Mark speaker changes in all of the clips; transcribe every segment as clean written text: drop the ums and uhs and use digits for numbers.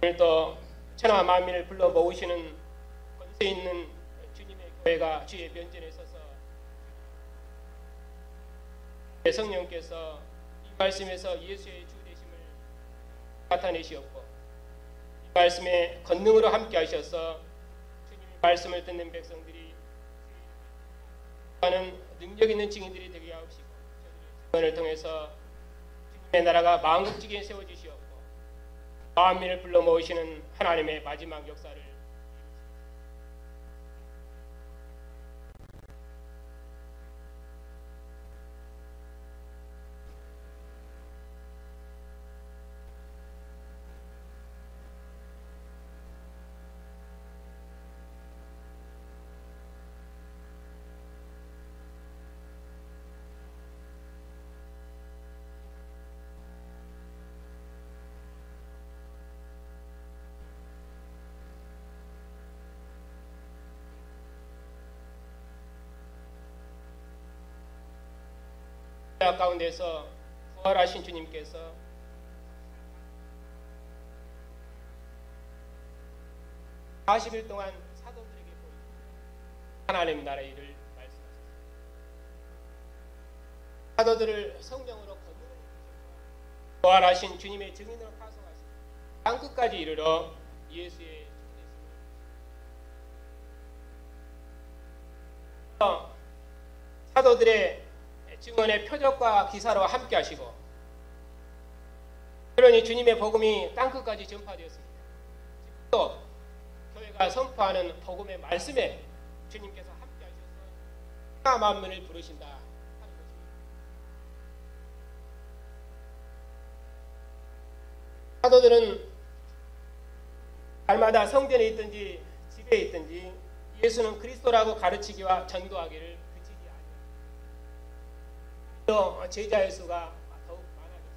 Speaker 1: 오늘도 천하 만민을 불러 모으시는 권세 있는 주님의 교회가 주의 면전에 서서 성령께서 이 말씀에서 예수의 주 되심을 나타내시었고 이 말씀의 권능으로 함께 하셔서 주님의 말씀을 듣는 백성들이 하는 능력 있는 증인들이 되게 하옵시고 저들의 증언을 통해서 주님의 나라가 만국지기에 세워지시옵고 만민을 불러 모으시는 하나님의 마지막 역사를 가운데서 부활하신 주님께서 40일 동안 사도들에게 보이신 하나님 나라의 일을 말씀하셨습니다. 사도들을 성령으로 거두는 부활하신 주님의 증인으로 파송하신 땅끝까지 이르러 예수의 사도들의 증언의 표적과 기사로 함께 하시고 그러니 주님의 복음이 땅끝까지 전파되었습니다. 또 교회가 선포하는 복음의 말씀에 주님께서 함께 하셔서 천하 만민을 부르신다 하는 것입니다. 사도들은 날마다 성전에 있든지 집에 있든지 예수는 그리스도라고 가르치기와 전도하기를 제자의 수가 더욱 많아졌습니다.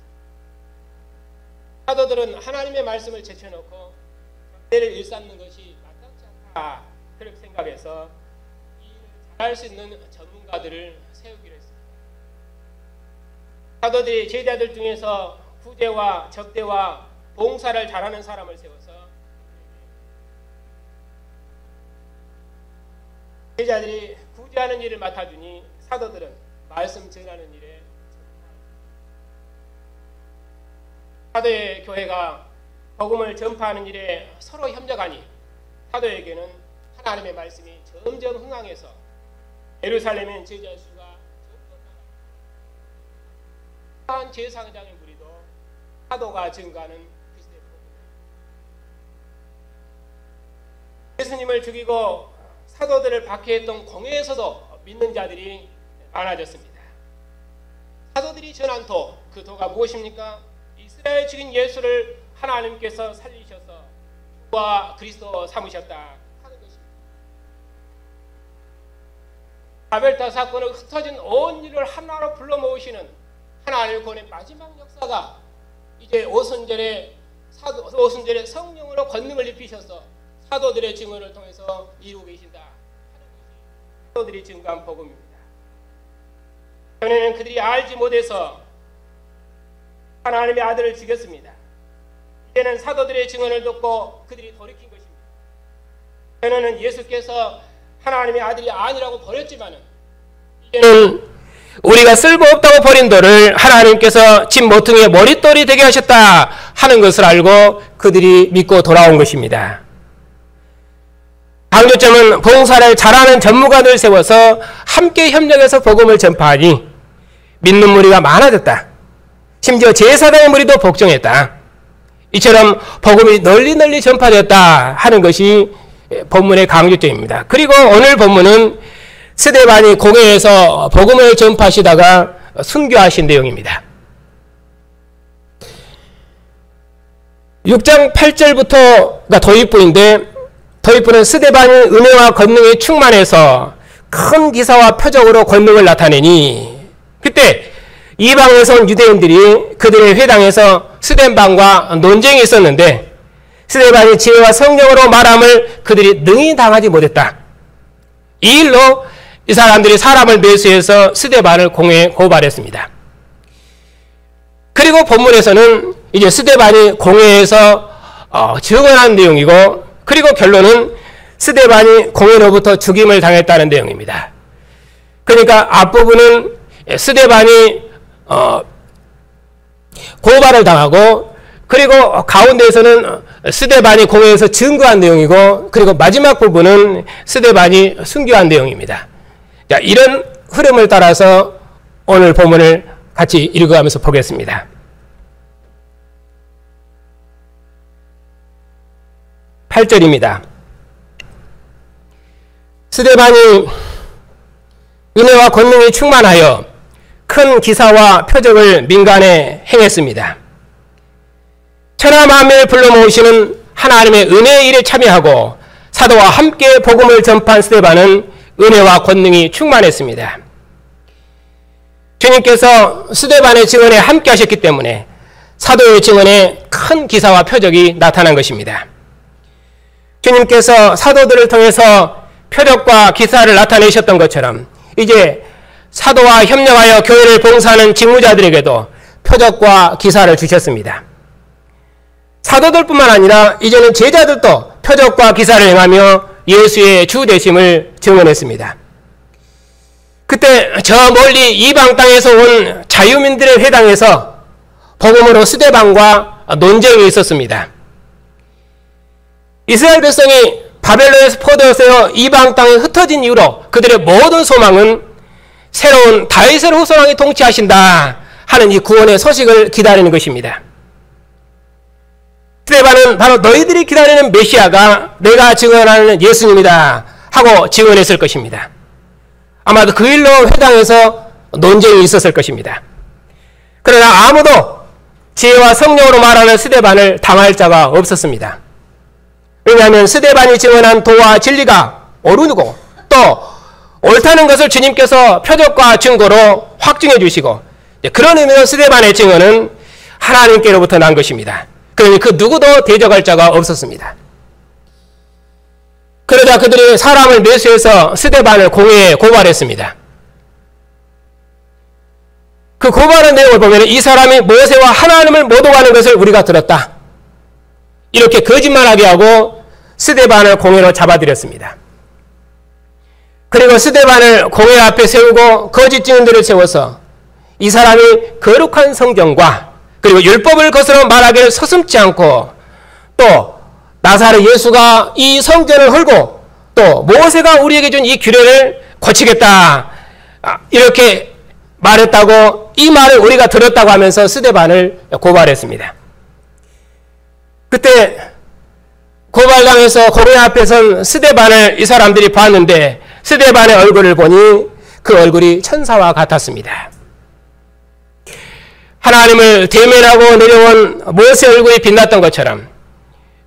Speaker 1: 사도들은 하나님의 말씀을 제쳐놓고 경제를 일삼는 것이 마땅치 않다 그렇게 생각해서 이 일을 잘할 수 있는 전문가들을 세우기로 했습니다. 사도들이 제자들 중에서 구제와 접대와 봉사를 잘하는 사람을 세워서 제자들이 구제하는 일을 맡아주니 사도들은 말씀 전하는 일에 사도의 교회가 복음을 전파하는 일에 서로 협력하니 사도에게는 하나님의 말씀이 점점 흥황해서 예루살렘엔 제자 수가 점점 많아지고 제사장의 무리도 사도가 증가하는 그 시대의 예수님을 죽이고 사도들을 박해했던 공회에서도 믿는 자들이 많아졌습니다. 사도들이 전한 도, 그 도가 무엇입니까? 이스라엘 죽인 예수를 하나님께서 살리셔서 주와 그리스도 삼으셨다 하는 것입니다. 바벨탑 사건을 흩어진 온 인류를 하나로 불러 모으시는 하나님의 구원의 마지막 역사가 이제 오순절에 성령으로 권능을 입히셔서 사도들의 증언을 통해서 이루고 계신다 하는 것이 사도들이 증거한 복음입니다. 전에는 그들이 알지 못해서 하나님의 아들을 죽였습니다. 이제는 사도들의 증언을 듣고 그들이 돌이킨 것입니다. 전에는 예수께서 하나님의 아들이 아니라고 버렸지만은 이제는 우리가 쓸모없다고 버린 돌을 하나님께서 집 모퉁이의 머릿돌이 되게 하셨다 하는 것을 알고 그들이 믿고 돌아온 것입니다. 강조점은 봉사를 잘하는 전문가들 세워서 함께 협력해서 복음을 전파하니 믿는 무리가 많아졌다. 심지어 제사장의 무리도 복종했다. 이처럼 복음이 널리 전파되었다 하는 것이 본문의 강조점입니다. 그리고 오늘 본문은 스데반이 공회에서 복음을 전파하시다가 순교하신 내용입니다. 6장 8절부터가 도입부인데 도입부는 스데반이 은혜와 권능에 충만해서 큰 기사와 표적으로 권능을 나타내니 그때 이방에서 온 유대인들이 그들의 회당에서 스데반과 논쟁이 있었는데 스데반이 지혜와 성령으로 말함을 그들이 능히 당하지 못했다. 이 일로 이 사람들이 사람을 매수해서 스데반을 공회에 고발했습니다. 그리고 본문에서는 이제 스데반이 공회에서 증언한 내용이고, 그리고 결론은 스데반이 공회로부터 죽임을 당했다는 내용입니다. 그러니까 앞부분은 스데반이 고발을 당하고, 그리고 가운데에서는 스데반이 공회에서 증거한 내용이고, 그리고 마지막 부분은 스데반이 순교한 내용입니다. 자, 이런 흐름을 따라서 오늘 본문을 같이 읽어가면서 보겠습니다. 8절입니다. 스데반이 은혜와 권능이 충만하여 큰 기사와 표적을 민간에 행했습니다. 천하 만민을 불러 모으시는 하나님의 은혜의 일에 참여하고 사도와 함께 복음을 전파한 스데반은 은혜와 권능이 충만했습니다. 주님께서 스데반의 증언에 함께 하셨기 때문에 사도의 증언에 큰 기사와 표적이 나타난 것입니다. 주님께서 사도들을 통해서 표적과 기사를 나타내셨던 것처럼 이제 사도와 협력하여 교회를 봉사하는 직무자들에게도 표적과 기사를 주셨습니다. 사도들뿐만 아니라 이제는 제자들도 표적과 기사를 행하며 예수의 주 되심을 증언했습니다. 그때 저 멀리 이방 땅에서 온 자유민들의 회당에서 복음으로 스데반과 논쟁이 있었습니다. 이스라엘 백성이 바벨론에서 포로되어 이방 땅에 흩어진 이후로 그들의 모든 소망은 새로운 다윗의 후손왕이 통치하신다 하는 이 구원의 소식을 기다리는 것입니다. 스데반은 바로 너희들이 기다리는 메시아가 내가 증언하는 예수님이다 하고 증언했을 것입니다. 아마도 그 일로 회당에서 논쟁이 있었을 것입니다. 그러나 아무도 지혜와 성령으로 말하는 스데반을 당할 자가 없었습니다. 왜냐하면 스데반이 증언한 도와 진리가 옳으고 또 옳다는 것을 주님께서 표적과 증거로 확증해 주시고, 그런 의미로 스데반의 증언은 하나님께로부터 난 것입니다. 그러니 그 누구도 대적할 자가 없었습니다. 그러자 그들이 사람을 매수해서 스데반을 공회에 고발했습니다. 그 고발의 내용을 보면 이 사람이 모세와 하나님을 모독하는 것을 우리가 들었다, 이렇게 거짓말하게 하고 스데반을 공회로 잡아들였습니다. 그리고 스데반을 공회 앞에 세우고 거짓 증인들을 세워서 이 사람이 거룩한 성경과 그리고 율법을 거스러 말하기를 서슴지 않고 또 나사렛 예수가 이 성전을 헐고 또 모세가 우리에게 준 이 규례를 고치겠다, 이렇게 말했다고, 이 말을 우리가 들었다고 하면서 스데반을 고발했습니다. 그때 고발당해서 공회 앞에 선 스데반을 이 사람들이 봤는데 스데반의 얼굴을 보니 그 얼굴이 천사와 같았습니다. 하나님을 대면하고 내려온 모세 얼굴이 빛났던 것처럼,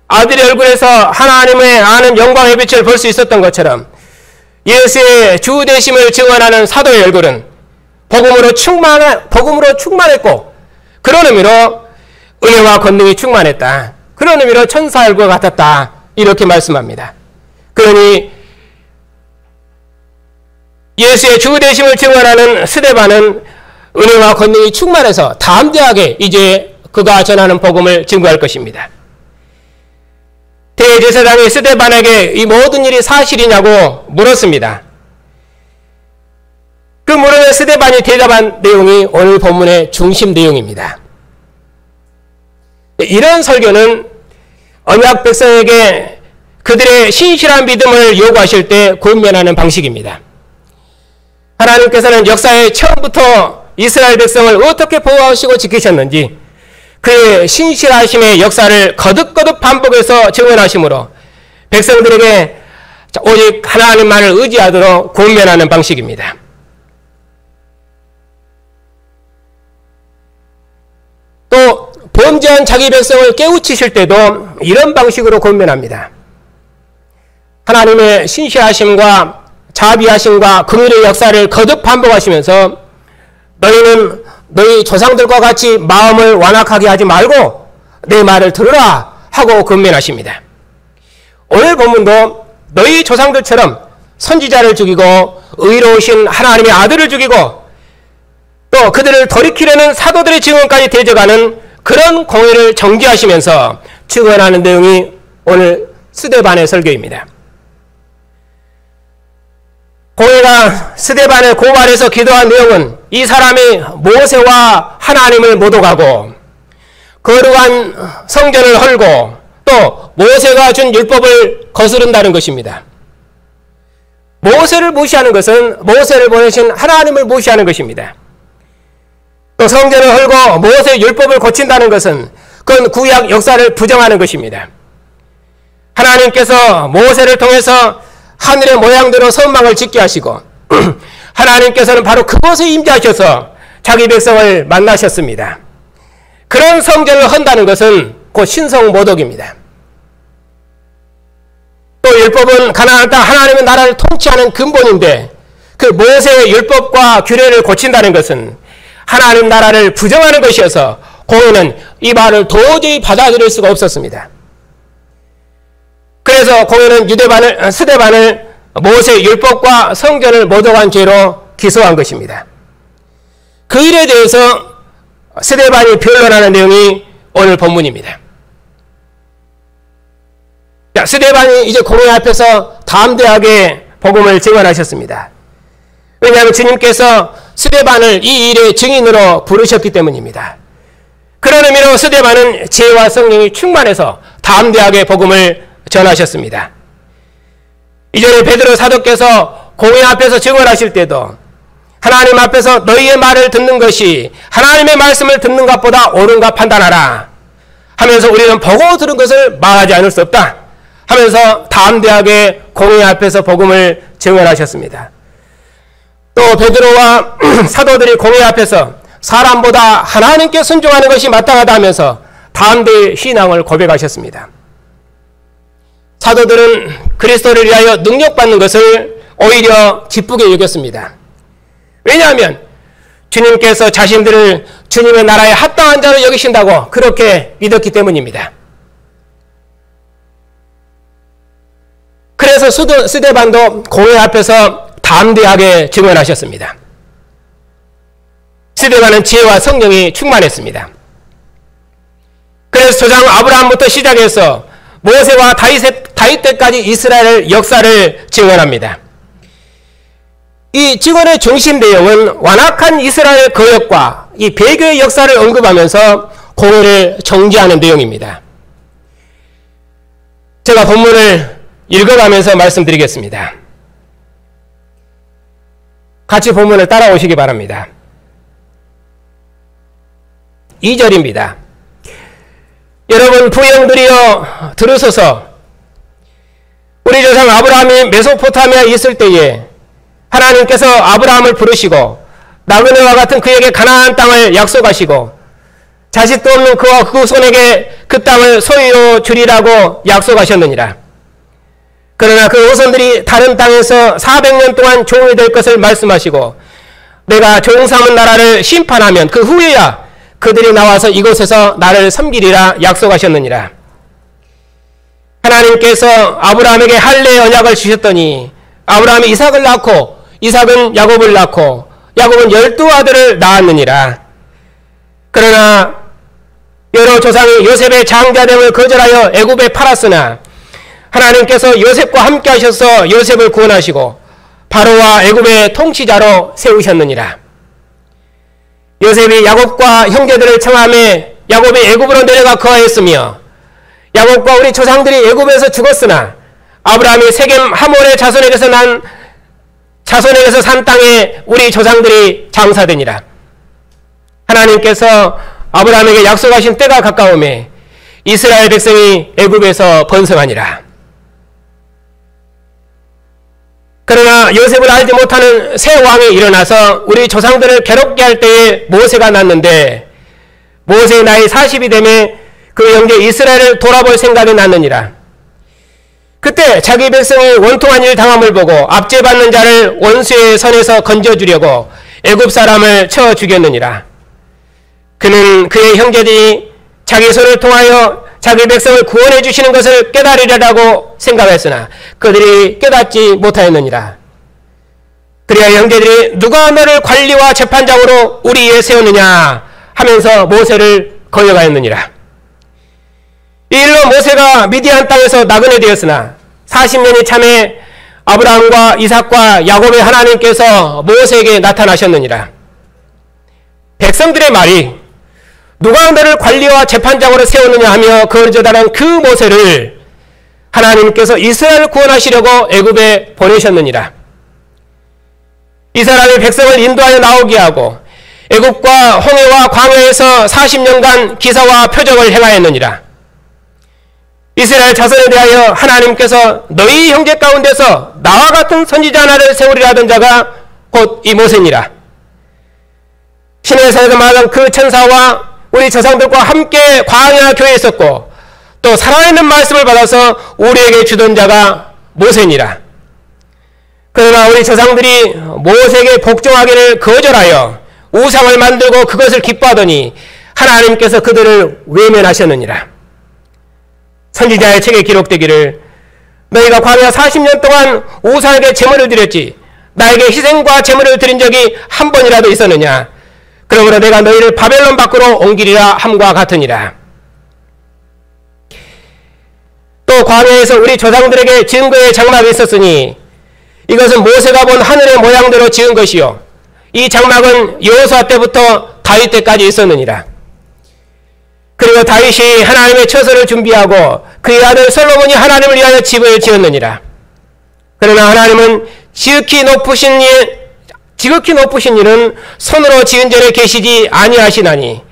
Speaker 1: 아들의 얼굴에서 하나님의 아는 영광의 빛을 볼 수 있었던 것처럼 예수의 주 되심을 증언하는 사도의 얼굴은 복음으로 충만했고, 그런 의미로 은혜와 권능이 충만했다, 그런 의미로 천사 얼굴과 같았다, 이렇게 말씀합니다. 그러니 예수의 주 되심을 증언하는 스데반은 은혜와 권능이 충만해서 담대하게 이제 그가 전하는 복음을 증거할 것입니다. 대제사장이 스데반에게 이 모든 일이 사실이냐고 물었습니다. 그 물음에 스데반이 대답한 내용이 오늘 본문의 중심 내용입니다. 이런 설교는 언약 백성에게 그들의 신실한 믿음을 요구하실 때 권면하는 방식입니다. 하나님께서는 역사의 처음부터 이스라엘 백성을 어떻게 보호하시고 지키셨는지 그의 신실하심의 역사를 거듭거듭 반복해서 증언하심으로 백성들에게 오직 하나님만을 의지하도록 권면하는 방식입니다. 또 범죄한 자기 백성을 깨우치실 때도 이런 방식으로 권면합니다. 하나님의 신실하심과 자비하심과 긍휼의 역사를 거듭 반복하시면서 너희는 너희 조상들과 같이 마음을 완악하게 하지 말고 내 말을 들으라 하고 권면하십니다. 오늘 본문도 너희 조상들처럼 선지자를 죽이고 의로우신 하나님의 아들을 죽이고 또 그들을 돌이키려는 사도들의 증언까지 대적하는 그런 공회를 정죄하시면서 증언하는 내용이 오늘 스데반의 설교입니다. 공회가 스데반을 고발해서 기도한 내용은 이 사람이 모세와 하나님을 모독하고 거룩한 성전을 헐고 또 모세가 준 율법을 거스른다는 것입니다. 모세를 무시하는 것은 모세를 보내신 하나님을 무시하는 것입니다. 또 성전을 헐고 모세의 율법을 고친다는 것은 그건 구약 역사를 부정하는 것입니다. 하나님께서 모세를 통해서 하늘의 모양대로 선망을 짓게 하시고 하나님께서는 바로 그곳에 임재하셔서 자기 백성을 만나셨습니다. 그런 성전을 헌다는 것은 곧 신성모독입니다. 또 율법은 가나안 땅 하나님의 나라를 통치하는 근본인데 그 모세의 율법과 규례를 고친다는 것은 하나님 나라를 부정하는 것이어서 공회는 이 말을 도저히 받아들일 수가 없었습니다. 그래서 공회는 스데반을 모세의 율법과 성전을 모독한 죄로 기소한 것입니다. 그 일에 대해서 스데반이 변론하는 내용이 오늘 본문입니다. 스데반이 이제 공회 앞에서 담대하게 복음을 증언하셨습니다. 왜냐하면 주님께서 스데반을 이 일의 증인으로 부르셨기 때문입니다. 그런 의미로 스데반은 지혜와 성령이 충만해서 담대하게 복음을 전하셨습니다. 이전에 베드로 사도께서 공회 앞에서 증언하실 때도 하나님 앞에서 너희의 말을 듣는 것이 하나님의 말씀을 듣는 것보다 옳은가 판단하라 하면서 우리는 보고 들은 것을 말하지 않을 수 없다 하면서 담대하게 공회 앞에서 복음을 증언하셨습니다. 또 베드로와 사도들이 공회 앞에서 사람보다 하나님께 순종하는 것이 마땅하다 하면서 담대히 신앙을 고백하셨습니다. 사도들은 그리스도를 위하여 능력받는 것을 오히려 기쁘게 여겼습니다. 왜냐하면 주님께서 자신들을 주님의 나라에 합당한 자로 여기신다고 그렇게 믿었기 때문입니다. 그래서 스데반도 공회 앞에서 담대하게 증언하셨습니다. 스데반은 지혜와 성령이 충만했습니다. 그래서 조상 아브라함부터 시작해서 모세와 다윗 때까지 이스라엘 역사를 증언합니다. 이 증언의 중심 내용은 완악한 이스라엘 거역과 이 배교의 역사를 언급하면서 공회를 정지하는 내용입니다. 제가 본문을 읽어가면서 말씀드리겠습니다. 같이 본문을 따라오시기 바랍니다. 2절입니다. 여러분 부형들이여 들으소서. 우리 조상 아브라함이 메소포타미아에 있을 때에 하나님께서 아브라함을 부르시고 나그네와 같은 그에게 가나안 땅을 약속하시고 자식도 없는 그와 그 손에게 그 땅을 소유로 주리라고 약속하셨느니라. 그러나 그 후손들이 다른 땅에서 400년 동안 종이 될 것을 말씀하시고 내가 종 삼은 나라를 심판하면 그 후에야 그들이 나와서 이곳에서 나를 섬기리라 약속하셨느니라. 하나님께서 아브라함에게 할례의 언약을 주셨더니 아브라함이 이삭을 낳고 이삭은 야곱을 낳고 야곱은 12아들을 낳았느니라. 그러나 여러 조상이 요셉의 장자됨을 거절하여 애굽에 팔았으나 하나님께서 요셉과 함께 하셔서 요셉을 구원하시고 바로와 애굽의 통치자로 세우셨느니라. 요셉이 야곱과 형제들을 청함해 야곱이 애굽으로 내려가 거하였으며 야곱과 우리 조상들이 애굽에서 죽었으나 아브라함이 세겜 하몰의 자손에게서 산 땅에 우리 조상들이 장사되니라. 하나님께서 아브라함에게 약속하신 때가 가까우매 이스라엘 백성이 애굽에서 번성하니라. 그러나 요셉을 알지 못하는 새 왕이 일어나서 우리 조상들을 괴롭게 할 때에 모세가 났는데 모세의 나이 40이 되매 그 형제 이스라엘을 돌아볼 생각이 났느니라. 그때 자기 백성이 원통한 일 당함을 보고 압제받는 자를 원수의 손에서 건져주려고 애굽 사람을 쳐 죽였느니라. 그는 그의 형제들이 자기 손을 통하여 자기 백성을 구원해 주시는 것을 깨달으려고 생각했으나 그들이 깨닫지 못하였느니라. 그래야 형제들이 누가 너를 관리와 재판장으로 우리 위에 세우느냐 하면서 모세를 거역하였느니라. 이 일로 모세가 미디안 땅에서 나그네 되었으나 40년이 참에 아브라함과 이삭과 야곱의 하나님께서 모세에게 나타나셨느니라. 백성들의 말이 누가 너를 관리와 재판장으로 세웠느냐 하며 거르저다는 그 모세를 하나님께서 이스라엘을 구원하시려고 애굽에 보내셨느니라. 이스라엘 백성을 인도하여 나오게 하고 애굽과 홍해와 광야에서 40년간 기사와 표적을 행하였느니라. 이스라엘 자손에 대하여 하나님께서 너희 형제 가운데서 나와 같은 선지자 하나를 세우리라 하던 자가 곧 이 모세니라. 시내산에서 말한 그 천사와 우리 조상들과 함께 광야 교회에 있었고 또 살아있는 말씀을 받아서 우리에게 주던 자가 모세니라. 그러나 우리 조상들이 모세에게 복종하기를 거절하여 우상을 만들고 그것을 기뻐하더니 하나님께서 그들을 외면하셨느니라. 선지자의 책에 기록되기를 너희가 광야 40년 동안 우상에게 제물을 드렸지 나에게 희생과 제물을 드린 적이 한 번이라도 있었느냐. 그러므로 내가 너희를 바벨론 밖으로 옮기리라 함과 같으니라. 또 광야에서 우리 조상들에게 증거의 장막이 있었으니 이것은 모세가 본 하늘의 모양대로 지은 것이요 이 장막은 여호수아 때부터 다윗 때까지 있었느니라. 그리고 다윗이 하나님의 처소를 준비하고 그의 아들 솔로몬이 하나님을 위하여 집을 지었느니라. 그러나 하나님은 지극히 높으신 이는 손으로 지은 전에 계시지 아니하시나니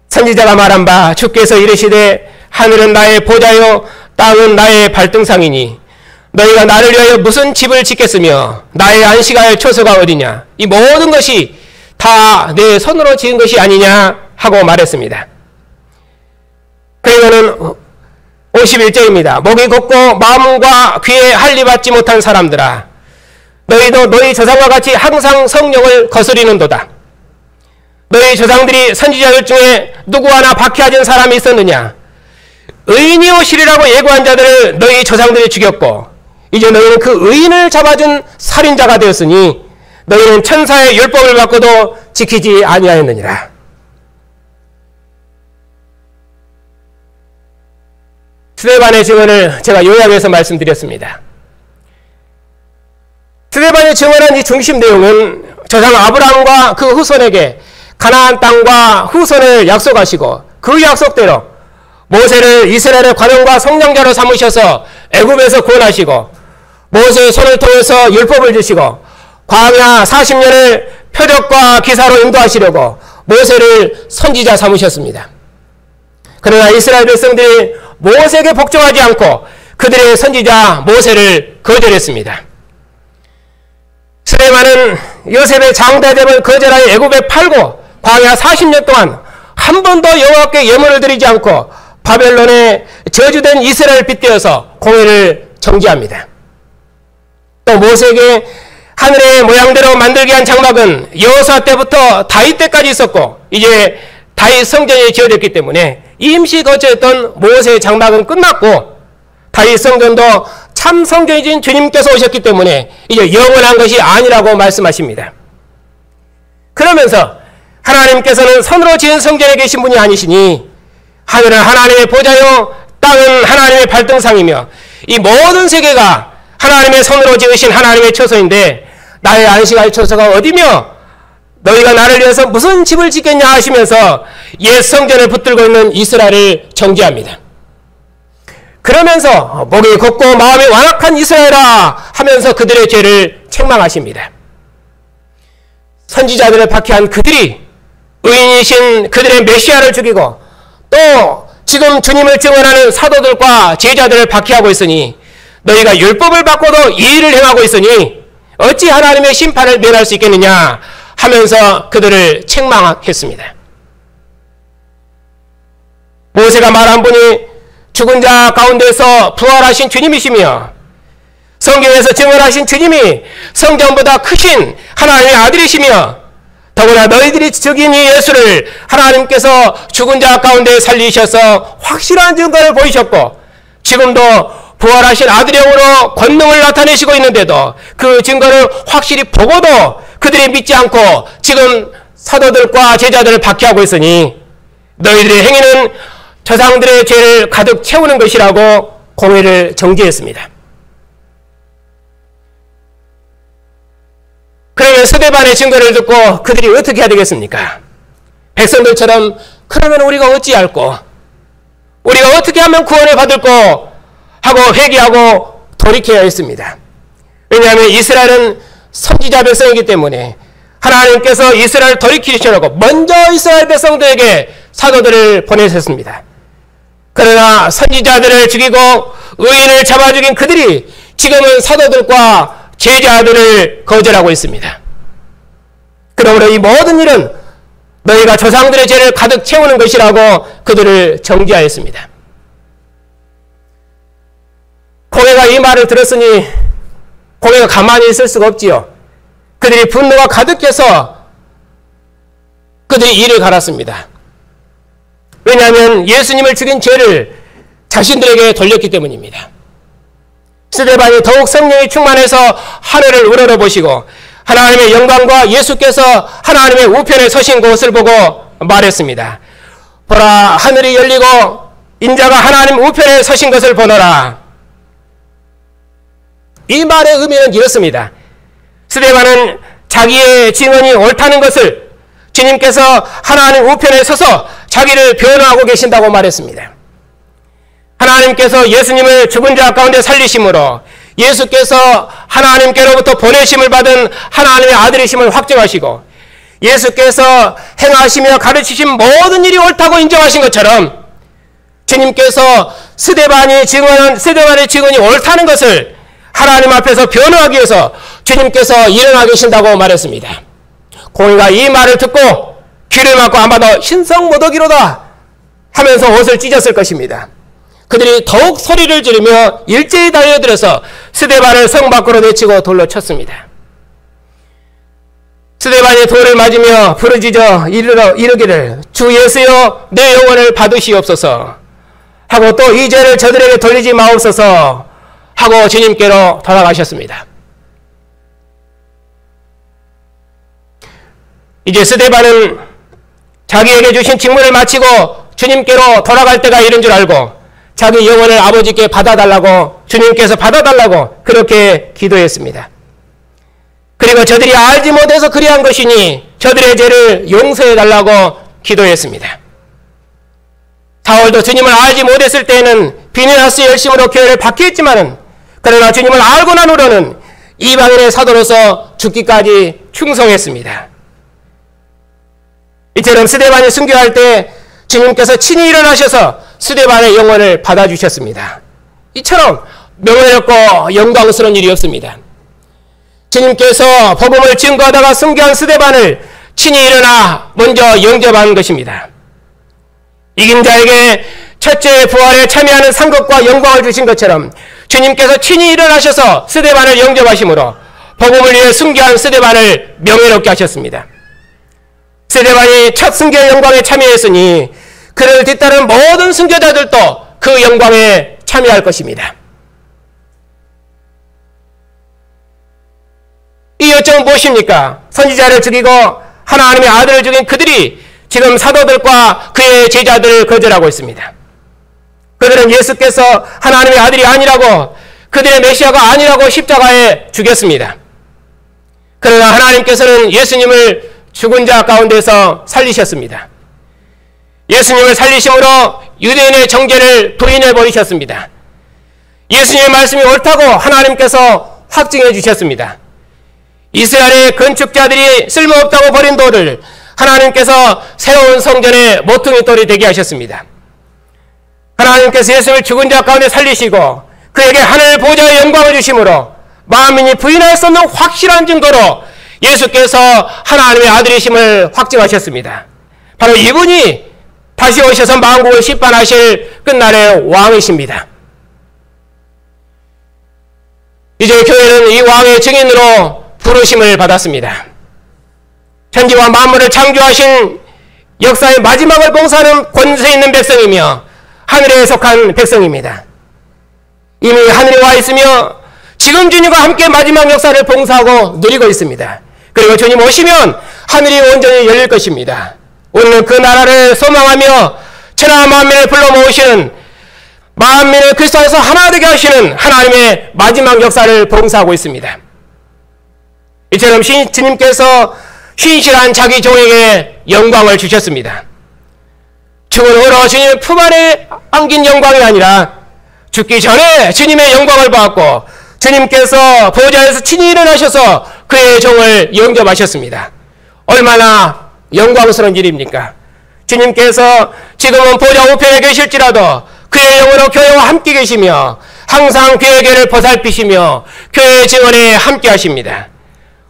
Speaker 1: 선지자가 말한 바 주께서 이르시되 하늘은 나의 보좌요 땅은 나의 발등상이니 너희가 나를 위하여 무슨 집을 짓겠으며 나의 안식할 처소가 어디냐. 이 모든 것이 다 내 손으로 지은 것이 아니냐 하고 말했습니다. 그리고는 51절입니다. 목이 곱고 마음과 귀에 할리받지 못한 사람들아 너희도 너희 조상과 같이 항상 성령을 거스리는도다. 너희 조상들이 선지자들 중에 누구 하나 박해하진 사람이 있었느냐. 의인이 오시리라고 예고한 자들을 너희 조상들이 죽였고 이제 너희는 그 의인을 잡아준 살인자가 되었으니 너희는 천사의 율법을 받고도 지키지 아니하였느니라. 스데반의 증언을 제가 요약해서 말씀드렸습니다. 스데반이 증언한 이 중심 내용은 조상 아브라함과 그 후손에게 가나안 땅과 후손을 약속하시고 그 약속대로 모세를 이스라엘의 관원과 성령자로 삼으셔서 애굽에서 구원하시고 모세의 손을 통해서 율법을 주시고 광야 40년을 표적과 기사로 인도하시려고 모세를 선지자 삼으셨습니다. 그러나 이스라엘 백성들이 모세에게 복종하지 않고 그들의 선지자 모세를 거절했습니다. 스데반은 요셉의 장대접을 거절하여 애굽에 팔고 광야 40년 동안 한 번도 여호와께 예물을 드리지 않고 바벨론에 저주된 이스라엘 빗대어서 공회를 정지합니다. 또 모세에게 하늘의 모양대로 만들게 한 장막은 여호수아 때부터 다윗 때까지 있었고 이제 다윗 성전이 지어졌기 때문에 임시 거처였던 모세의 장막은 끝났고 다윗 성전도 참 성전이신 주님께서 오셨기 때문에 이제 영원한 것이 아니라고 말씀하십니다. 그러면서 하나님께서는 손으로 지은 성전에 계신 분이 아니시니 하늘은 하나님의 보좌요 땅은 하나님의 발등상이며 이 모든 세계가 하나님의 손으로 지으신 하나님의 처소인데 나의 안식할 처소가 어디며 너희가 나를 위해서 무슨 집을 짓겠냐 하시면서 옛 성전을 붙들고 있는 이스라엘을 정죄합니다. 그러면서 목이 곱고 마음이 완악한 이스라엘아 하면서 그들의 죄를 책망하십니다. 선지자들을 박해한 그들이 의인이신 그들의 메시아를 죽이고 또 지금 주님을 증언하는 사도들과 제자들을 박해하고 있으니 너희가 율법을 받고도 이 일을 행하고 있으니 어찌 하나님의 심판을 면할 수 있겠느냐 하면서 그들을 책망했습니다. 모세가 말한 분이 죽은 자 가운데서 부활하신 주님이시며 성경에서 증언하신 주님이 성전보다 크신 하나님의 아들이시며 더구나 너희들이 죽인 이 예수를 하나님께서 죽은 자 가운데 살리셔서 확실한 증거를 보이셨고 지금도 부활하신 아들의 영으로 권능을 나타내시고 있는데도 그 증거를 확실히 보고도 그들이 믿지 않고 지금 사도들과 제자들을 박해하고 있으니 너희들의 행위는 조상들의 죄를 가득 채우는 것이라고 공회를 정죄했습니다. 그러면 스데반의 증거를 듣고 그들이 어떻게 해야 되겠습니까? 백성들처럼 그러면 우리가 어찌할꼬? 우리가 어떻게 하면 구원을 받을꼬? 하고 회개하고 돌이켜야 했습니다. 왜냐하면 이스라엘은 선지자 백성이기 때문에 하나님께서 이스라엘을 돌이키시려고 먼저 이스라엘 백성들에게 사도들을 보내셨습니다. 그러나 선지자들을 죽이고 의인을 잡아 죽인 그들이 지금은 사도들과 제자들을 거절하고 있습니다. 그러므로 이 모든 일은 너희가 조상들의 죄를 가득 채우는 것이라고 그들을 정죄하였습니다. 공회가 이 말을 들었으니 공회가 가만히 있을 수가 없지요. 그들이 분노가 가득해서 그들이 이를 갈았습니다. 왜냐하면 예수님을 죽인 죄를 자신들에게 돌렸기 때문입니다. 스데반이 더욱 성령이 충만해서 하늘을 우러러보시고 하나님의 영광과 예수께서 하나님의 우편에 서신 곳을 보고 말했습니다. 보라, 하늘이 열리고 인자가 하나님 우편에 서신 것을 보노라. 이 말의 의미는 이렇습니다. 스데반은 자기의 증언이 옳다는 것을 주님께서 하나님 우편에 서서 자기를 변호하고 계신다고 말했습니다. 하나님께서 예수님을 죽은 자 가운데 살리심으로 예수께서 하나님께로부터 보내심을 받은 하나님의 아들이심을 확증하시고 예수께서 행하시며 가르치신 모든 일이 옳다고 인정하신 것처럼 주님께서 스데반의 증언이 옳다는 것을 하나님 앞에서 변호하기 위해서 주님께서 일어나 계신다고 말했습니다. 공회가 이 말을 듣고 귀를 막고 아마도 신성모독이로다 하면서 옷을 찢었을 것입니다. 그들이 더욱 소리를 지르며 일제히 달려들어서 스데반을 성 밖으로 내치고 돌로 쳤습니다. 스데반이 돌을 맞으며 부르짖어 이르기를 주 예수여 내 영혼을 받으시옵소서 하고 또 이 죄를 저들에게 돌리지 마옵소서 하고 주님께로 돌아가셨습니다. 이제 스데반은 자기에게 주신 직무를 마치고 주님께로 돌아갈 때가 이른 줄 알고 자기 영혼을 아버지께 받아달라고 주님께서 받아달라고 그렇게 기도했습니다. 그리고 저들이 알지 못해서 그리한 것이니 저들의 죄를 용서해달라고 기도했습니다. 사울도 주님을 알지 못했을 때에는 비느하스 열심으로 교회를 박해했지만은 그러나 주님을 알고 난 후로는 이방인의 사도로서 죽기까지 충성했습니다. 이처럼 스데반이 순교할 때 주님께서 친히 일어나셔서 스데반의 영혼을 받아주셨습니다. 이처럼 명예롭고 영광스러운 일이 없습니다. 주님께서 복음을 증거하다가 순교한 스데반을 친히 일어나 먼저 영접한 것입니다. 이긴 자에게 첫째 부활에 참여하는 상급과 영광을 주신 것처럼 주님께서 친히 일어나셔서 스데반을 영접하심으로 복음을 위해 순교한 스데반을 명예롭게 하셨습니다. 스데반이 첫 순교의 영광에 참여했으니 그를 뒤따른 모든 순교자들도 그 영광에 참여할 것입니다. 이 요점은 무엇입니까? 선지자를 죽이고 하나님의 아들을 죽인 그들이 지금 사도들과 그의 제자들을 거절하고 있습니다. 그들은 예수께서 하나님의 아들이 아니라고 그들의 메시아가 아니라고 십자가에 죽였습니다. 그러나 하나님께서는 예수님을 죽은 자 가운데서 살리셨습니다. 예수님을 살리심으로 유대인의 정죄를 부인해 버리셨습니다. 예수님의 말씀이 옳다고 하나님께서 확증해 주셨습니다. 이스라엘의 건축자들이 쓸모없다고 버린 돌을 하나님께서 새로운 성전의 모퉁이 돌이 되게 하셨습니다. 하나님께서 예수를 죽은 자 가운데 살리시고 그에게 하늘 보좌의 영광을 주심으로 만민이 부인할 수 없는 확실한 증거로 예수께서 하나님의 아들이심을 확증하셨습니다. 바로 이분이 다시 오셔서 만국을 심판하실 끝날의 왕이십니다. 이제 교회는 이 왕의 증인으로 부르심을 받았습니다. 천지와 만물을 창조하신 역사의 마지막을 봉사하는 권세 있는 백성이며 하늘에 속한 백성입니다. 이미 하늘에 와 있으며 지금 주님과 함께 마지막 역사를 봉사하고 누리고 있습니다. 그리고 주님 오시면 하늘이 온전히 열릴 것입니다. 우리는 그 나라를 소망하며 천하 만민을 불러 모으시는, 만민을 그리스도 안에서 하나 되게 하시는 하나님의 마지막 역사를 봉사하고 있습니다. 이처럼 주님께서 신실한 자기 종에게 영광을 주셨습니다. 죽은 후로 주님의 품 안에 안긴 영광이 아니라 죽기 전에 주님의 영광을 받았고, 주님께서 보좌에서 친히 일어나셔서 그의 종을 영접하셨습니다. 얼마나 영광스러운 일입니까? 주님께서 지금은 보좌 우편에 계실지라도 그의 영으로 교회와 함께 계시며 항상 교회를 보살피시며 교회의 증언에 함께 하십니다.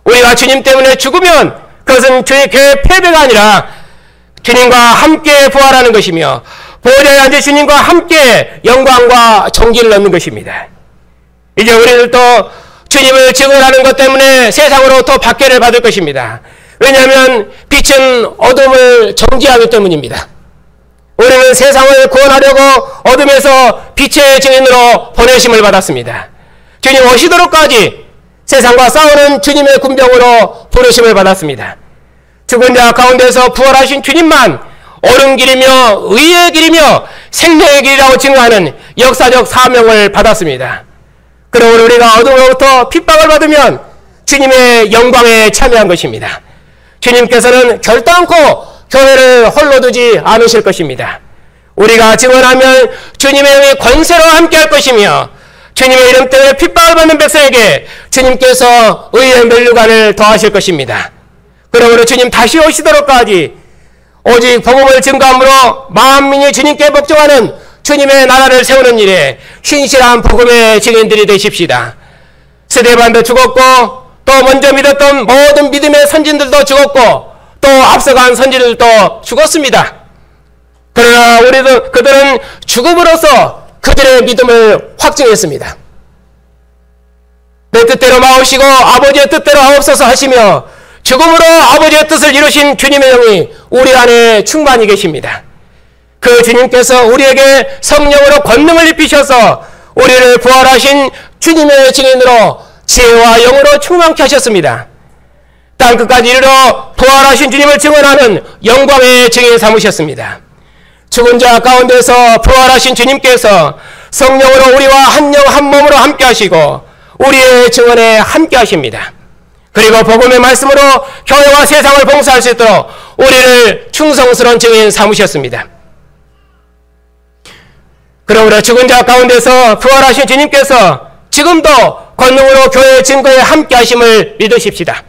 Speaker 1: 우리가 주님 때문에 죽으면 그것은 교회의 패배가 아니라 주님과 함께 부활하는 것이며 보좌에 앉은 주님과 함께 영광과 존귀를 얻는 것입니다. 이제 우리들도 주님을 증언하는 것 때문에 세상으로부터 박해를 받을 것입니다. 왜냐하면 빛은 어둠을 정죄하기 때문입니다. 우리는 세상을 구원하려고 어둠에서 빛의 증인으로 보내심을 받았습니다. 주님 오시도록까지 세상과 싸우는 주님의 군병으로 부르심을 받았습니다. 죽은 자 가운데서 부활하신 주님만 옳은 길이며 의의 길이며 생명의 길이라고 증거하는 역사적 사명을 받았습니다. 그러므로 우리가 어둠으로부터 핍박을 받으면 주님의 영광에 참여한 것입니다. 주님께서는 결단코 교회를 홀로 두지 않으실 것입니다. 우리가 증언하면 주님의 영의 권세로 함께할 것이며 주님의 이름 때문에 핍박을 받는 백성에게 주님께서 의의 면류관을 더하실 것입니다. 그러므로 주님 다시 오시도록까지 오직 복음을 증거함으로 만민이 주님께 복종하는 주님의 나라를 세우는 일에 신실한 복음의 증인들이 되십시다. 스데반도 죽었고 또 먼저 믿었던 모든 믿음의 선진들도 죽었고 또 앞서간 선진들도 죽었습니다. 그러나 그들은 죽음으로써 그들의 믿음을 확증했습니다. 내 뜻대로 마오시고 아버지의 뜻대로 하옵소서 하시며 죽음으로 아버지의 뜻을 이루신 주님의 영이 우리 안에 충만히 계십니다. 그 주님께서 우리에게 성령으로 권능을 입히셔서 우리를 부활하신 주님의 증인으로 지혜와 영으로 충만케 하셨습니다. 땅끝까지 이르러 부활하신 주님을 증언하는 영광의 증인 삼으셨습니다. 죽은 자 가운데서 부활하신 주님께서 성령으로 우리와 한 영 한 몸으로 함께 하시고 우리의 증언에 함께 하십니다. 그리고 복음의 말씀으로 교회와 세상을 봉사할 수 있도록 우리를 충성스러운 증인 삼으셨습니다. 그러므로 죽은 자 가운데서 부활하신 주님께서 지금도 권능으로 교회의 증거에 함께 하심을 믿으십시다.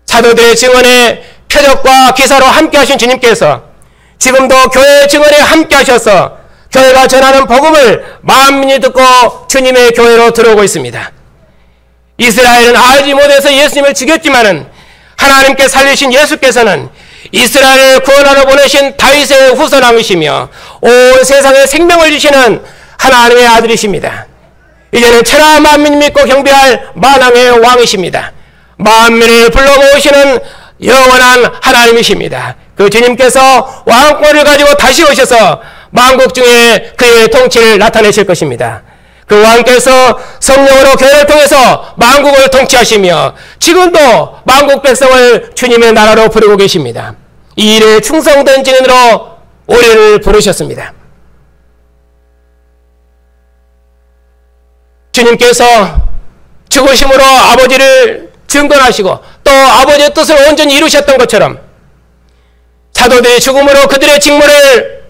Speaker 1: 사도들의 증언에 표적과 기사로 함께 하신 주님께서 지금도 교회의 증언에 함께 하셔서 교회가 전하는 복음을 만민이 듣고 주님의 교회로 들어오고 있습니다. 이스라엘은 알지 못해서 예수님을 죽였지만은 하나님께 살리신 예수께서는 이스라엘을 구원하러 보내신 다윗의 후손왕이시며 온 세상에 생명을 주시는 하나님의 아들이십니다. 이제는 천하 만민 믿고 경배할 만왕의 왕이십니다. 만민을 불러 모으시는 영원한 하나님이십니다. 그 주님께서 왕권을 가지고 다시 오셔서 만국 중에 그의 통치를 나타내실 것입니다. 그 왕께서 성령으로 교회를 통해서 만국을 통치하시며 지금도 만국 백성을 주님의 나라로 부르고 계십니다. 이 일에 충성된 증인으로 우리를 부르셨습니다. 주님께서 죽으심으로 아버지를 증거하시고 또 아버지의 뜻을 온전히 이루셨던 것처럼 사도들이 죽음으로 그들의 직무를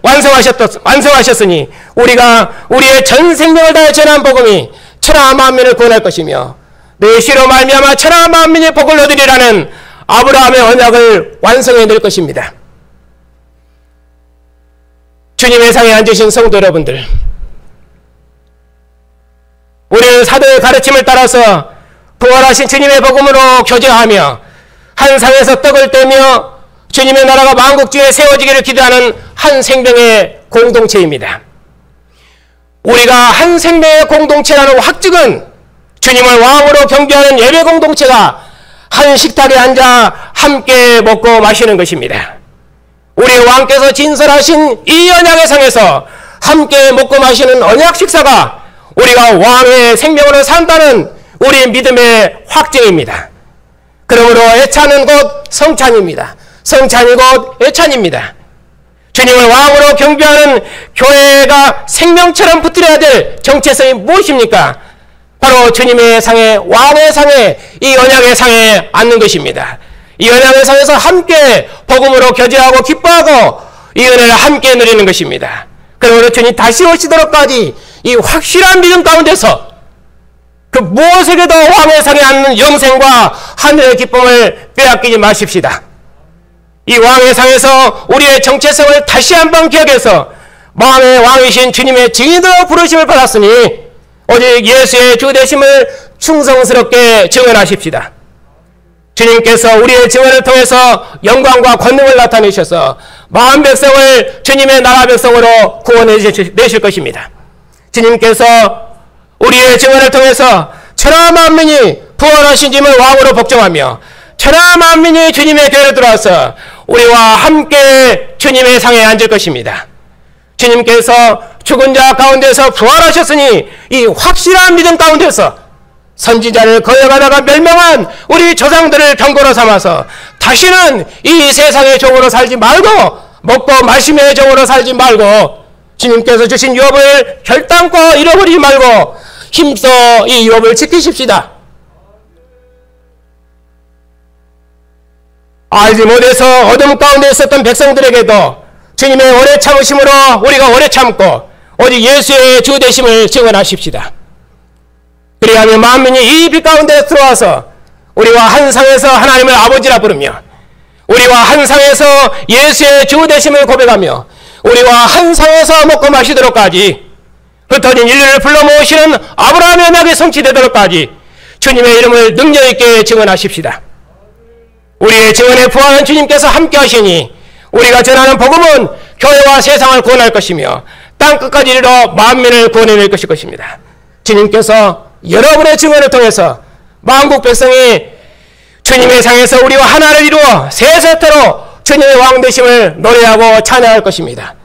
Speaker 1: 완성하셨으니 우리가 우리의 전 생명을 다해 전한 복음이 천하 만민을 구원할 것이며 내 시로 말미암아 천하 만민의 복을 얻으리라는 아브라함의 언약을 완성해낼 것입니다. 주님의 상에 앉으신 성도 여러분들, 우리는 사도의 가르침을 따라서 부활하신 주님의 복음으로 교제하며 한 상에서 떡을 떼며 주님의 나라가 만국 중에 세워지기를 기도하는 한 생명의 공동체입니다. 우리가 한 생명의 공동체라는 확증은 주님을 왕으로 경배하는 예배 공동체가 한 식탁에 앉아 함께 먹고 마시는 것입니다. 우리 왕께서 진설하신 이 언약의 상에서 함께 먹고 마시는 언약 식사가 우리가 왕의 생명으로 산다는 우리 믿음의 확증입니다. 그러므로 애찬은 곧 성찬입니다. 성찬이 곧 애찬입니다. 주님을 왕으로 경배하는 교회가 생명처럼 붙들어야 될 정체성이 무엇입니까? 바로 주님의 상에, 왕의 상에, 이 언약의 상에 앉는 것입니다. 이 언약의 상에서 함께 복음으로 교제하고 기뻐하고 이 은혜를 함께 누리는 것입니다. 그러므로 주님 다시 오시도록까지 이 확실한 믿음 가운데서 그 무엇에게도 왕의 상에 앉는 영생과 하늘의 기쁨을 빼앗기지 마십시다. 이 왕의 상에서 우리의 정체성을 다시 한번 기억해서 마음의 왕이신 주님의 증인으로 부르심을 받았으니 오직 예수의 주 되심을 충성스럽게 증언하십시다. 주님께서 우리의 증언을 통해서 영광과 권능을 나타내셔서 마음 백성을 주님의 나라 백성으로 구원해 내실 것입니다. 주님께서 우리의 증언을 통해서 천하 만민이 부활하신 주님을 왕으로 복종하며 천하 만민이 주님의 교회로 들어와서 우리와 함께 주님의 상에 앉을 것입니다. 주님께서 죽은 자 가운데서 부활하셨으니 이 확실한 믿음 가운데서 선지자를 거역하다가 멸망한 우리 조상들을 경고로 삼아서 다시는 이 세상의 종으로 살지 말고 먹고 마심의 종으로 살지 말고 주님께서 주신 유업을 결단코 잃어버리지 말고 힘써 이 유업을 지키십시다. 알지 못해서 어둠 가운데 있었던 백성들에게도 주님의 오래 참으심으로 우리가 오래 참고 오직 예수의 주 되심을 증언하십시다. 그리하면 만민이 이 빛 가운데 들어와서 우리와 한 상에서 하나님을 아버지라 부르며 우리와 한 상에서 예수의 주 되심을 고백하며 우리와 한 상에서 먹고 마시도록까지 흩어진 인류를 불러 모으시는 아브라함의 언약이 성취되도록까지 주님의 이름을 능력 있게 증언하십시다. 우리의 증언에 부활한 주님께서 함께 하시니 우리가 전하는 복음은 교회와 세상을 구원할 것이며 땅끝까지 이르러 만민을 구원해낼 것일 것입니다. 주님께서 여러분의 증언을 통해서 만국 백성이 주님의 상에서 우리와 하나를 이루어 세세토록 주님의 왕 되심을 노래하고 찬양할 것입니다.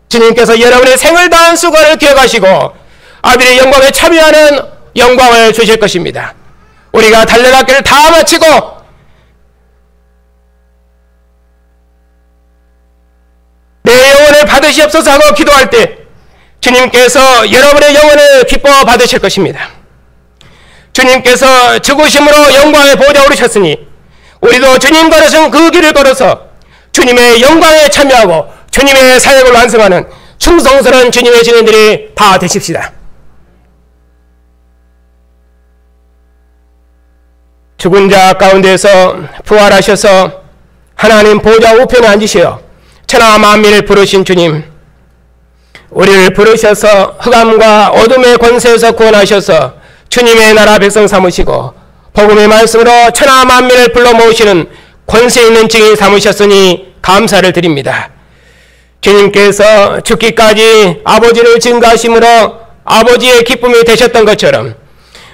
Speaker 1: 주님께서 여러분의 생을 다한 수고를 기억하시고 아들의 영광에 참여하는 영광을 주실 것입니다. 우리가 달려갈 길을 다 마치고 내 영혼을 받으시옵소서 하고 기도할 때 주님께서 여러분의 영혼을 기뻐 받으실 것입니다. 주님께서 죽으심으로 영광의 보좌에 오르셨으니 우리도 주님 걸으신 그 길을 걸어서 주님의 영광에 참여하고 주님의 사역을 완성하는 충성스러운 주님의 증인들이 다 되십시다. 죽은 자 가운데서 부활하셔서 하나님 보좌 우편에 앉으시어 천하 만민을 부르신 주님, 우리를 부르셔서 흑암과 어둠의 권세에서 구원하셔서 주님의 나라 백성 삼으시고 복음의 말씀으로 천하 만민을 불러 모으시는 권세 있는 증인 삼으셨으니 감사를 드립니다. 주님께서 죽기까지 아버지를 증거하심으로 아버지의 기쁨이 되셨던 것처럼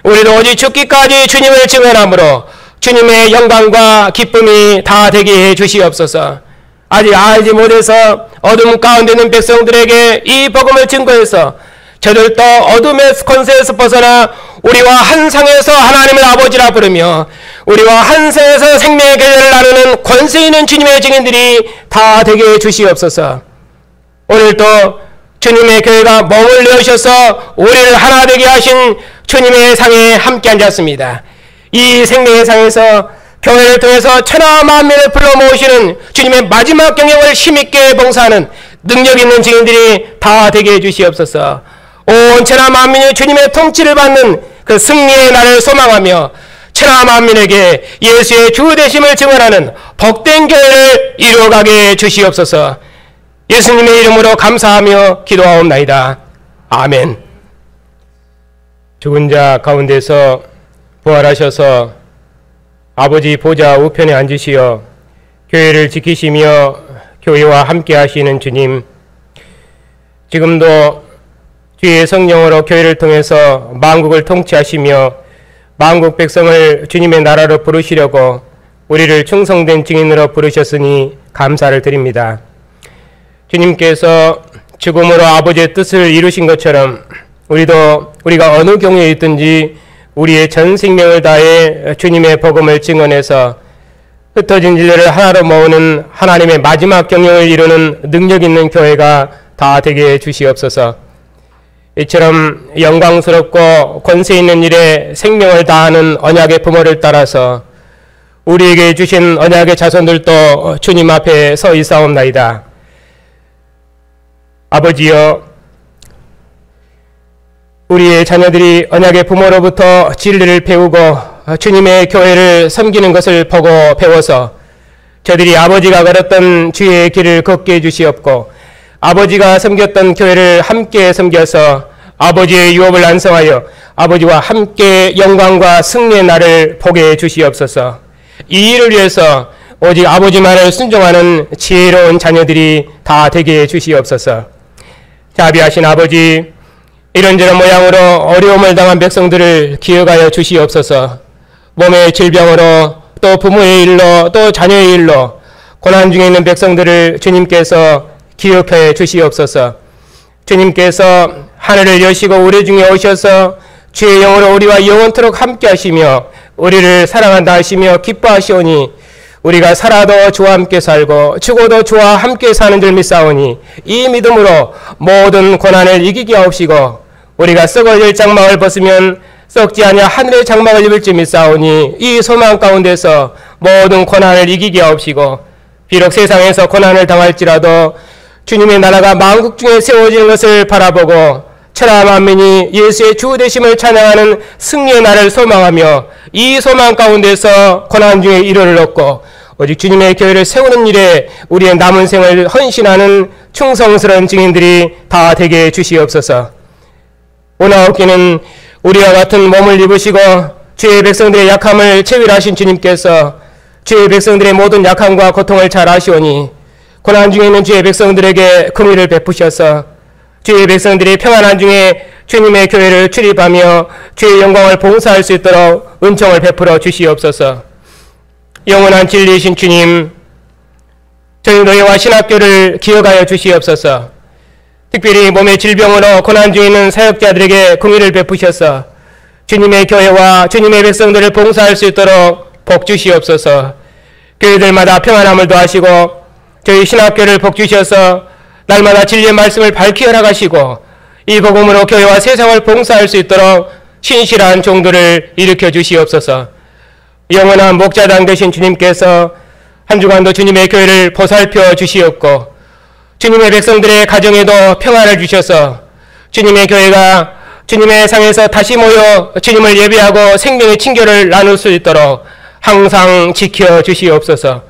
Speaker 1: 우리도 오직 죽기까지 주님을 증언함으로 주님의 영광과 기쁨이 다 되게 해 주시옵소서. 아직 알지 못해서 어둠 가운데 있는 백성들에게 이 복음을 증거해서 저들도 어둠의 권세에서 벗어나 우리와 한 상에서 하나님을 아버지라 부르며 우리와 한 상에서 생명의 교회를 나누는 권세 있는 주님의 증인들이 다 되게 해 주시옵소서. 오늘도 주님의 교회가 몸을 내어셔서 우리를 하나 되게 하신 주님의 상에 함께 앉았습니다. 이 생명의 상에서 교회를 통해서 천하 만민을 불러 모으시는 주님의 마지막 경영을 힘있게 봉사하는 능력 있는 증인들이 다 되게 해 주시옵소서. 온 천하 만민이 주님의 통치를 받는 그 승리의 날을 소망하며 천하 만민에게 예수의 주 되심을 증언하는 복된 교회를 이루어가게 해 주시옵소서. 예수님의 이름으로 감사하며 기도하옵나이다. 아멘. 죽은 자 가운데서 부활하셔서 아버지 보좌 우편에 앉으시어 교회를 지키시며 교회와 함께 하시는 주님, 지금도 주의 성령으로 교회를 통해서 만국을 통치하시며 만국 백성을 주님의 나라로 부르시려고 우리를 충성된 증인으로 부르셨으니 감사를 드립니다. 주님께서 죽음으로 아버지의 뜻을 이루신 것처럼 우리가 어느 경우에 있든지 우리의 전 생명을 다해 주님의 복음을 증언해서 흩어진 진리를 하나로 모으는 하나님의 마지막 경영을 이루는 능력 있는 교회가 다 되게 해주시옵소서. 이처럼 영광스럽고 권세 있는 일에 생명을 다하는 언약의 부모를 따라서 우리에게 주신 언약의 자손들도 주님 앞에 서 있사옵나이다. 아버지여, 우리의 자녀들이 언약의 부모로부터 진리를 배우고 주님의 교회를 섬기는 것을 보고 배워서 저들이 아버지가 걸었던 주의 길을 걷게 해주시옵고, 아버지가 섬겼던 교회를 함께 섬겨서 아버지의 유업을 안성하여 아버지와 함께 영광과 승리의 날을 보게 해주시옵소서. 이 일을 위해서 오직 아버지 말을 순종하는 지혜로운 자녀들이 다 되게 해주시옵소서. 자비하신 아버지, 이런저런 모양으로 어려움을 당한 백성들을 기억하여 주시옵소서. 몸의 질병으로, 또 부모의 일로, 또 자녀의 일로 고난 중에 있는 백성들을 주님께서 기억해 주시옵소서. 주님께서 하늘을 여시고 우리 중에 오셔서 주의 영으로 우리와 영원토록 함께 하시며 우리를 사랑한다 하시며 기뻐하시오니, 우리가 살아도 주와 함께 살고 죽어도 주와 함께 사는 줄 믿사오니, 이 믿음으로 모든 고난을 이기게 하옵시고, 우리가 썩어질 장막을 벗으면 썩지 아니하 하늘의 장막을 입을 줄 믿사오니, 이 소망 가운데서 모든 고난을 이기게 하옵시고, 비록 세상에서 고난을 당할지라도 주님의 나라가 만국 중에 세워지는 것을 바라보고 천하 만민이 예수의 주 되심을 찬양하는 승리의 날을 소망하며, 이 소망 가운데서 고난 중에 위로를 얻고 오직 주님의 교회를 세우는 일에 우리의 남은 생을 헌신하는 충성스러운 증인들이 다 되게 해주시옵소서. 오나옵기는 우리와 같은 몸을 입으시고 주의 백성들의 약함을 체휼하신 주님께서 주의 백성들의 모든 약함과 고통을 잘 아시오니, 고난 중에 있는 주의 백성들에게 긍휼을 베푸셔서 주의 백성들이 평안한 중에 주님의 교회를 출입하며 주의 영광을 봉사할 수 있도록 은총을 베풀어 주시옵소서. 영원한 진리이신 주님, 저희 노예와 신학교를 기억하여 주시옵소서. 특별히 몸의 질병으로 고난 중에 있는 사역자들에게 긍휼을 베푸셔서 주님의 교회와 주님의 백성들을 봉사할 수 있도록 복 주시옵소서. 교회들마다 평안함을 더하시고 저희 신학교를 복 주셔서 날마다 진리의 말씀을 밝히 허락하시고 이 복음으로 교회와 세상을 봉사할 수 있도록 신실한 종들을 일으켜 주시옵소서. 영원한 목자당 되신 주님께서 한 주간도 주님의 교회를 보살펴 주시옵고 주님의 백성들의 가정에도 평안을 주셔서 주님의 교회가 주님의 상에서 다시 모여 주님을 예배하고 생명의 친교를 나눌 수 있도록 항상 지켜 주시옵소서.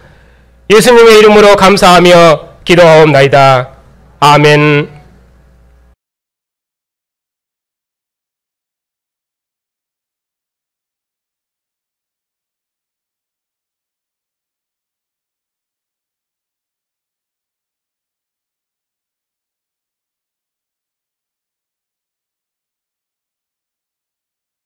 Speaker 1: 예수님의 이름으로 감사하며 기도하옵나이다. 아멘.